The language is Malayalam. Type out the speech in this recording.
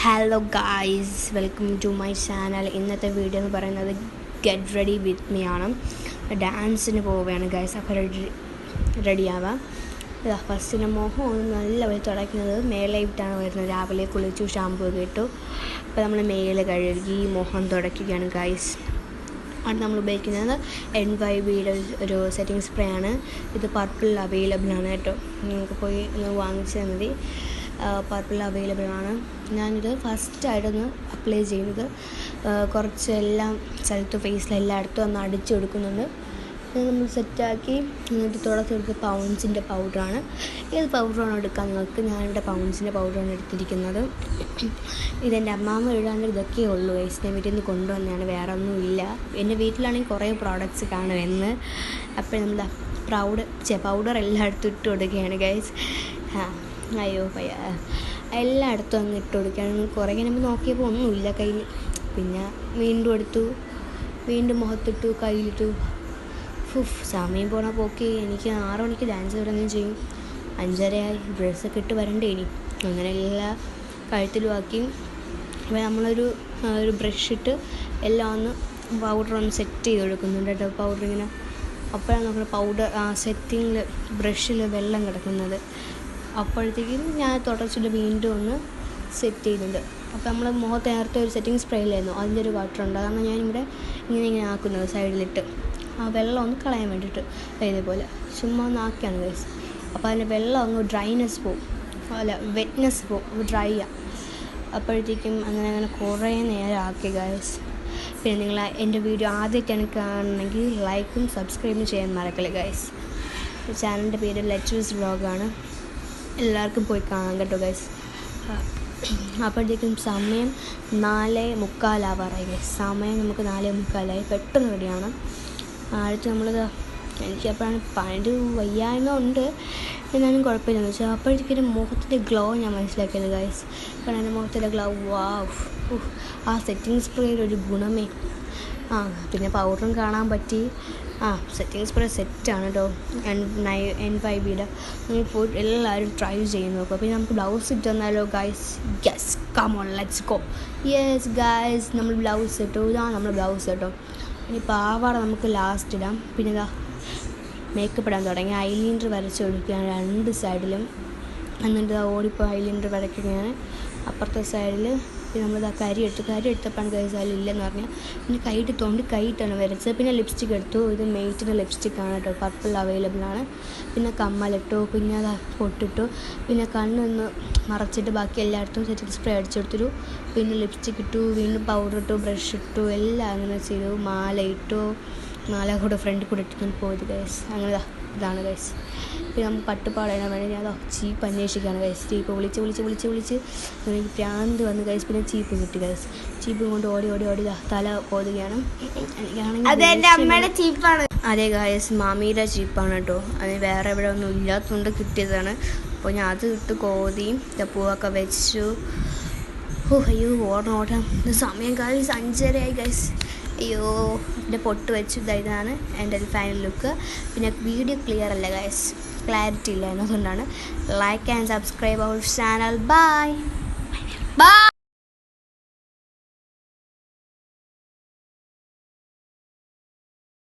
Hello guys, welcome to my channel. ഇന്നത്തെ വീഡിയോ എന്ന് പറയുന്നത് ഗെറ്റ് റെഡി വിത്ത് മീ ആണ്. ഡാൻസിന് പോവുകയാണ് ഗായ്സ്. അപ്പോൾ റെഡിയാവാം. ഫസ്റ്റിന് മുഖം ഒന്ന് നല്ല വഴി തുടയ്ക്കുന്നത് മേലായിട്ടാണ് വരുന്നത്. രാവിലെ കുളിച്ചു, ഷാമ്പൂ ഒക്കെ ഇട്ടു. അപ്പോൾ നമ്മൾ മേല് കഴുകി മുഖം തുടയ്ക്കുകയാണ് ഗായ്സ്. അത് നമ്മൾ ഉപയോഗിക്കുന്നത് NYBയുടെ ഒരു സെറ്റിംഗ് സ്പ്രേ ആണ്. ഇത് പർപ്പിൾ അവൈലബിൾ ആണ് കേട്ടോ. നിങ്ങൾക്ക് പോയി ഒന്ന് വാങ്ങിച്ചാൽ മതി. പർപ്പിൾ അവൈലബിൾ ആണ്. ഞാനിത് ഫസ്റ്റായിട്ടൊന്ന് അപ്ലൈ ചെയ്യുന്നത് കുറച്ച് എല്ലാം സ്ഥലത്ത് ഫേസിലെല്ലായിടത്തും ഒന്ന് അടിച്ചു കൊടുക്കുന്നുണ്ട്. ഇത് നമ്മൾ സെറ്റാക്കി എന്നിട്ട് തുടച്ചെടുത്ത് പൗൺസിൻ്റെ പൗഡറാണ്. ഏത് പൗഡറാണ് എടുക്കാൻ നിങ്ങൾക്ക്? ഞാനിവിടെ പൗൺസിൻ്റെ പൗഡറാണ് എടുത്തിരിക്കുന്നത്. ഇതെൻ്റെ അമ്മാമ്മ ഇടാണ്ട് ഇതൊക്കെ ഉള്ളൂ ഗൈസ്. ഞാൻ വീട്ടിൽ നിന്ന് കൊണ്ടുവന്നതാണ്, വേറെ ഒന്നുമില്ല. എൻ്റെ വീട്ടിലാണെങ്കിൽ കുറേ പ്രോഡക്റ്റ്സ് കാണുമെന്ന്. അപ്പോൾ നമ്മൾ പൗഡർ എല്ലായിടത്തും ഇട്ട് കൊടുക്കുകയാണ് ഗൈസ്. അയ്യോ പയ്യ എല്ലായിടത്തും അങ്ങ് ഇട്ട് കൊടുക്കുകയാണ്. കുറേ കഴിയുമ്പോൾ നോക്കിയപ്പോൾ ഒന്നുമില്ല കയ്യിൽ. പിന്നെ വീണ്ടും എടുത്തു, വീണ്ടും മുഖത്തിട്ടു, കയ്യിലിട്ടു. സമയം പോണ പോക്കി. എനിക്ക് 6 മണിക്ക് ഡാൻസ് തുടങ്ങുകയും ചെയ്യും. 5:30 ഡ്രസ്സൊക്കെ ഇട്ട് വരണ്ടേ ഇനി. അങ്ങനെ എല്ലാം കഴുത്തിലുമാക്കി. അപ്പോൾ നമ്മളൊരു ബ്രഷ് ഇട്ട് എല്ലാം ഒന്ന് പൗഡർ ഒന്ന് സെറ്റ് ചെയ്ത് കൊടുക്കുന്നുണ്ട് കേട്ടോ. പൗഡർ ഇങ്ങനെ അപ്പോഴാണ് നമ്മൾ പൗഡർ സെറ്റിങ്ങിൽ ബ്രഷിൽ വെള്ളം കിടക്കുന്നത്. അപ്പോഴത്തേക്കും ഞാൻ തുടച്ചിട്ട് വീണ്ടും ഒന്ന് സെറ്റ് ചെയ്യുന്നുണ്ട്. അപ്പോൾ നമ്മൾ മുഖത്ത് നേരത്തെ ഒരു സെറ്റിംഗ് സ്പ്രേ ഇല്ലായിരുന്നു, അതിൻ്റെ ഒരു വാട്ടറുണ്ട്. കാരണം ഞാനിവിടെ ഇങ്ങനെ ആക്കുന്നത് സൈഡിലിട്ട് ആ വെള്ളം ഒന്ന് കളയാൻ വേണ്ടിയിട്ട്. ഇതേപോലെ ചുമ്മാ ഒന്ന് ആക്കിയാണ് ഗൈസ്. അപ്പോൾ അതിൻ്റെ വെള്ളം അങ്ങ് ഡ്രൈനെസ് പോവും, വെറ്റ്നെസ് പോവും, ഡ്രൈ ആവും. അപ്പോഴത്തേക്കും അങ്ങനെ കുറേ നേരം ആക്കി ഗൈസ്. പിന്നെ നിങ്ങൾ എൻ്റെ വീഡിയോ ആദ്യമായിട്ടാണ് കാണണമെങ്കിൽ ലൈക്കും സബ്സ്ക്രൈബും ചെയ്യാൻ മറക്കല്ലേ ഗൈസ്. ചാനലിൻ്റെ പേര് ലെറ്റേഴ്സ് വ്ളോഗാണ്. എല്ലാവർക്കും പോയി കാണാം കേട്ടോ ഗൈസ്. അപ്പോഴത്തേക്കും സമയം 4:45 ഗൈസ്. സമയം നമുക്ക് 4:45. പെട്ടെന്ന് റെഡിയാണ്. അടുത്ത് നമ്മളിത് എനിക്കപ്പോഴാണ് പണ്ട് വയ്യായ്മ ഉണ്ട്, എന്നാലും കുഴപ്പമില്ലെന്ന് വെച്ചാൽ അപ്പോഴത്തേക്കും മുഖത്തിൻ്റെ ഗ്ലോ ഞാൻ മനസ്സിലാക്കിയത് ഗൈസ്. കാരണം എൻ്റെ മുഖത്തിൻ്റെ ഗ്ലോ ആ സെറ്റിംഗ് സ്പ്രേയുടെ ഒരു ഗുണമേ. പിന്നെ പൗഡറും കാണാൻ പറ്റി. സെറ്റിംഗ് സ്പ്രേ സെറ്റാണ് കേട്ടോ, NYBയുടെ. നിങ്ങൾ പോയി എല്ലാവരും ട്രൈ ചെയ്ത് നോക്കുക. പിന്നെ നമുക്ക് ബ്ലൗസ് ഇട്ട് തന്നാലോ guys? Yes, come on, let's go. Yes guys, നമ്മൾ ബ്ലൗസ് ഇട്ടു. ഇതാണ് നമ്മൾ ബ്ലൗസ് കേട്ടോ. ഇനി പാവാട നമുക്ക് ലാസ്റ്റ് ഇടാം. പിന്നെ ഇതാ മേക്കപ്പ് ഇടാൻ തുടങ്ങി. ഐലൈനർ വരച്ച് കൊടുക്കുകയാണ് 2 സൈഡിലും. എന്നിട്ട് ഓടിപ്പോൾ ഐലൈനർ വരയ്ക്കുകയാണ് അപ്പുറത്തെ സൈഡിൽ. പിന്നെ നമ്മളിതാ കരി എടുത്തപ്പോഴാണ് ഗൈസ് അതിലില്ലെന്ന് പറഞ്ഞാൽ. പിന്നെ കൈയിട്ടാണ് വരച്ചത്. പിന്നെ ലിപ്സ്റ്റിക് എടുത്തു. ഇത് മെയ്റ്റിൻ്റെ ലിപ്സ്റ്റിക്കാണ് കേട്ടോ, പർപ്പിൾ അവൈലബിൾ ആണ്. പിന്നെ കമ്മലിട്ടു, പിന്നെ അത് പൊട്ടിട്ടു. പിന്നെ കണ്ണൊന്ന് മറച്ചിട്ട് ബാക്കി എല്ലായിടത്തും സെറ്റിംഗ് സ്പ്രേ അടിച്ചെടുത്തിട്ടു. പിന്നെ ലിപ്സ്റ്റിക് ഇട്ടു, വീണ്ടും പൗഡർ ഇട്ടു, ബ്രഷ് ഇട്ടു, എല്ലാം അങ്ങനെ ചെയ്തു. മാല ഇട്ടു, മാല കൂടെ ഫ്രണ്ടിൽ കൂടെ ഇട്ടിട്ട് പോയത് ഗൈസ്. അങ്ങനെ ഇതാണ് ഗൈസ്. പിന്നെ നമുക്ക് പട്ടുപാടാൻ വേണ്ടി ഞാൻ ചീപ്പ് അന്വേഷിക്കുകയാണ് ഗൈസ്. ചീപ്പ് വിളിച്ച് എനിക്ക് പ്രാന്ത് വന്ന് ഗൈസ്. പിന്നെ ചീപ്പ് കിട്ടി ഗൈസ്. ചീപ്പ് കൊണ്ട് ഓടി തല പോതുകയാണ്. എനിക്കാണെങ്കിൽ അതെ ഗൈസ്, മാമിയുടെ ചീപ്പാണ് കേട്ടോ. അത് വേറെ എവിടെ ഒന്നും ഇല്ലാത്തതുകൊണ്ട് കിട്ടിയതാണ്. അപ്പോൾ ഞാൻ അത് ഇട്ട് കോതി പൂവൊക്കെ വെച്ചു. അയ്യോ ഓടണം. ഇത് സമയം ഗൈസ് 5:30 ഗൈസ്. അയ്യോ, എൻ്റെ പൊട്ട് വെച്ചു. ഇതാണ് എൻ്റെ ഒരു ഫൈനൽ ലുക്ക്. പിന്നെ വീഡിയോ ക്ലിയർ അല്ല ഗൈസ്, ക്ലാരിറ്റി ഇല്ല. എന്നതുകൊണ്ടാണ്. Like and subscribe our channel. By.